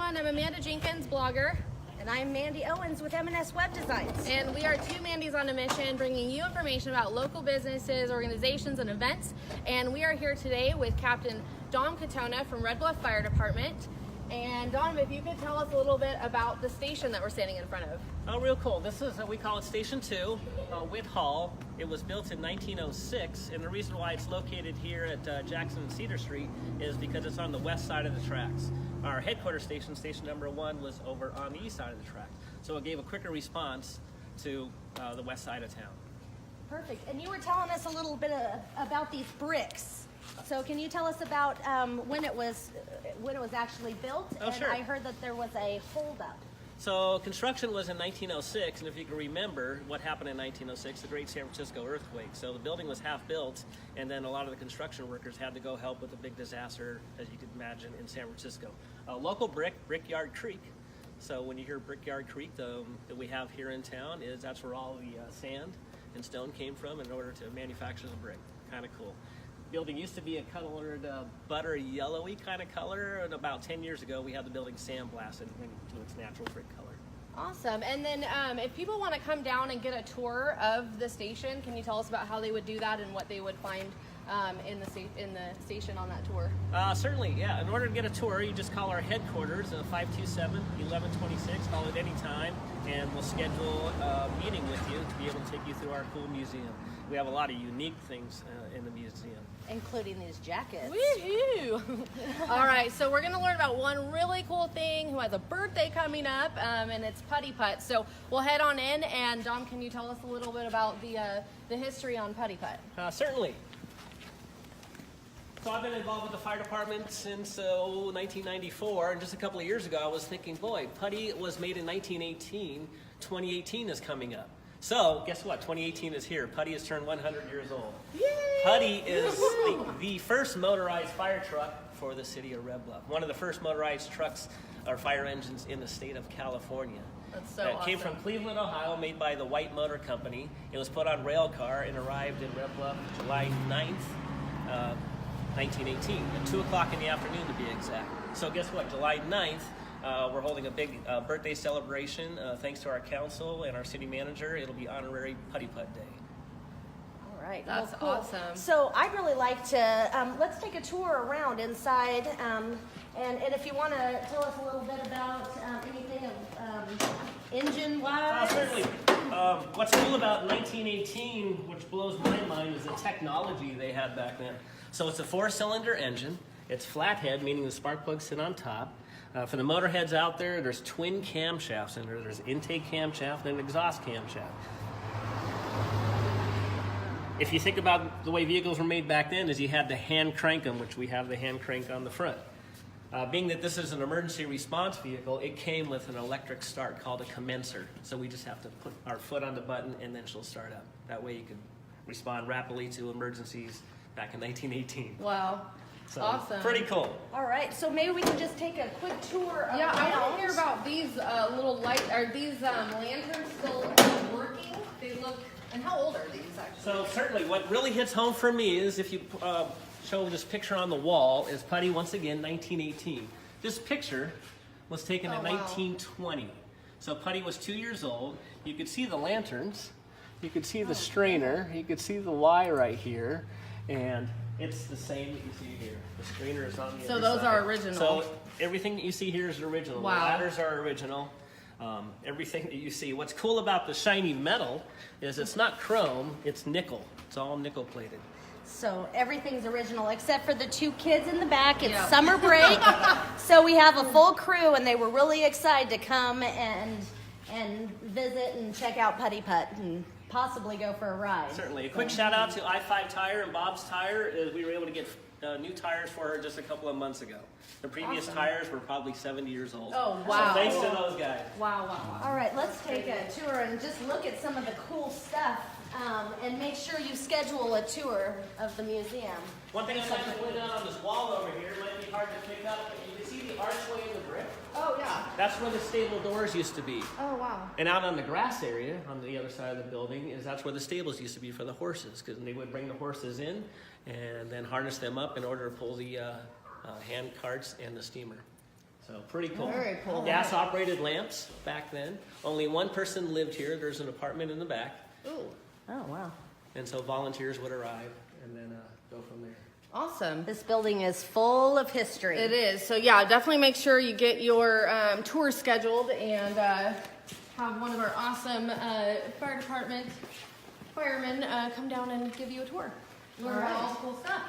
everyone. I'm Amanda Jenkins, blogger. And I'm Mandy Owens with M&S Web Designs. And we are two Mandys on a mission, bringing you information about local businesses, organizations, and events. And we are here today with Captain Dom Catona from Red Bluff Fire Department. And Dom, if you could tell us a little bit about the station that we're standing in front of. Oh, real cool. This is, we call it Station 2, Witt Hall. It was built in 1906, and the reason why it's located here at Jackson and Cedar Street is because it's on the west side of the tracks. Our headquarters station, station number 1, was over on the east side of the track. So it gave a quicker response to the west side of town. Perfect. And you were telling us a little bit about these bricks. So can you tell us about when it was actually built? Oh, sure. I heard that there was a holdup. So construction was in 1906, and if you can remember what happened in 1906, the Great San Francisco earthquake. So the building was half built, and then a lot of the construction workers had to go help with the big disaster, as you can imagine, in San Francisco. Local Brickyard Creek. So when you hear Brickyard Creek that we have here in town, that's where all the sand and stone came from in order to manufacture the brick. Kind of cool. Building used to be a colored butter yellowy kind of color, and about 10 years ago we had the building sandblasted into its natural brick color. Awesome. And then if people want to come down and get a tour of the station, can you tell us about how they would do that and what they would find in the station on that tour? Certainly, yeah. In order to get a tour, you just call our headquarters, 527-1126, call at any time, and we'll schedule a meeting with you to be able to take you through our cool museum. We have a lot of unique things in the museum. Including these jackets. Woohoo! All right, so we're going to learn about one really cool thing who has a birthday coming up, and it's Putty Putt. So we'll head on in, and Dom, can you tell us a little bit about the history on Putty Putt? Certainly. So I've been involved with the fire department since 1994, and just a couple of years ago I was thinking, boy, putty was made in 1918. 2018 is coming up. So guess what? 2018 is here. Putty has turned 100 years old. Yay! Putty is the first motorized fire truck for the city of Red Bluff. One of the first motorized trucks or fire engines in the state of California. That's so It awesome. came from Cleveland, Ohio, made by the White Motor Company. It was put on rail car and arrived in Red Bluff July 9th, 1918, at 2 o'clock in the afternoon to be exact. So guess what? July 9th, we're holding a big birthday celebration. Thanks to our council and our city manager, it'll be Honorary Putty Putt Day. All right. That's well, cool. awesome. So I'd really like to, let's take a tour around inside. And if you want to tell us a little bit about anything engine-wise. Certainly. What's cool about 1918, which blows my mind, is the technology they had back then. So it's a 4-cylinder engine. It's flathead, meaning the spark plugs sit on top. For the motorheads out there, there's twin camshafts in there. There's intake camshaft and an exhaust camshaft. If you think about the way vehicles were made back then, is you had to hand crank them, which we have the hand crank on the front. Being that this is an emergency response vehicle, it came with an electric start called a commencer. So we just have to put our foot on the button and then she'll start up. That way you can respond rapidly to emergencies back in 1918. Wow. So, awesome. Pretty cool. All right, so maybe we can just take a quick tour of Yeah, I want around. to hear about these little these lanterns still working? They look, and how old are these actually? So certainly what really hits home for me is if you show this picture on the wall is Putty, once again, 1918. This picture was taken in 1920. So Putty was 2 years old. You could see the lanterns. You could see the strainer. You could see the Y right here. And it's the same that you see here. The strainer is on the other side. So those are original. So everything that you see here is original. Wow. The ladders are original. Everything that you see. What's cool about the shiny metal is it's not chrome, it's nickel. It's all nickel plated. So everything's original except for the 2 kids in the back. It's Yeah. summer break, so we have a full crew, and they were really excited to come and visit and check out Putty Putt and possibly go for a ride. Certainly. A quick shout out to I-5 Tire and Bob's Tire. We were able to get new tires for her just a couple of months ago. The previous Awesome. tires were probably 70 years old. Oh, wow. So thanks to those guys. Wow, wow, wow. All right, let's take a tour and just look at some of the cool stuff, and make sure you schedule a tour of the museum. One thing I'd like to point out on this wall over here, it might be hard to pick up, but you can see the archway in the brick. Oh, yeah. That's where the stable doors used to be. Oh, wow. And out on the grass area, on the other side of the building, that's where the stables used to be for the horses, because they would bring the horses in and then harness them up in order to pull the hand carts and the steamer. So pretty cool. Very cool. Gas operated lamps back then. Only one person lived here. There's an apartment in the back. Ooh, Oh, wow. And so volunteers would arrive and then go from there. awesome. This building is full of history. It is. So yeah, definitely make sure you get your tour scheduled and have one of our awesome fire department firemen come down and give you a tour. Learn All right. about all the cool stuff.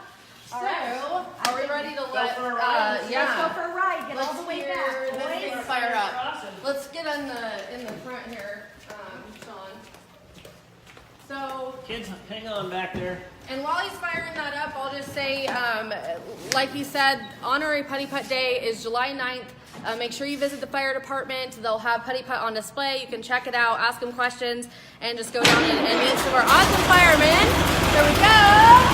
All So, right. are we ready to let? for a ride? Yeah. Let's go for a ride. Get all Let's the way hear back, this thing boys. fire up. Awesome. Let's get in the front here, Sean. So, Kids, hang on back there. and while he's firing that up, I'll just say, like he said, Honorary Putty Putt Day is July 9th. Make sure you visit the fire department. They'll have Putty Putt on display. You can check it out, ask them questions, and just go down and meet some of our awesome firemen. Here we go.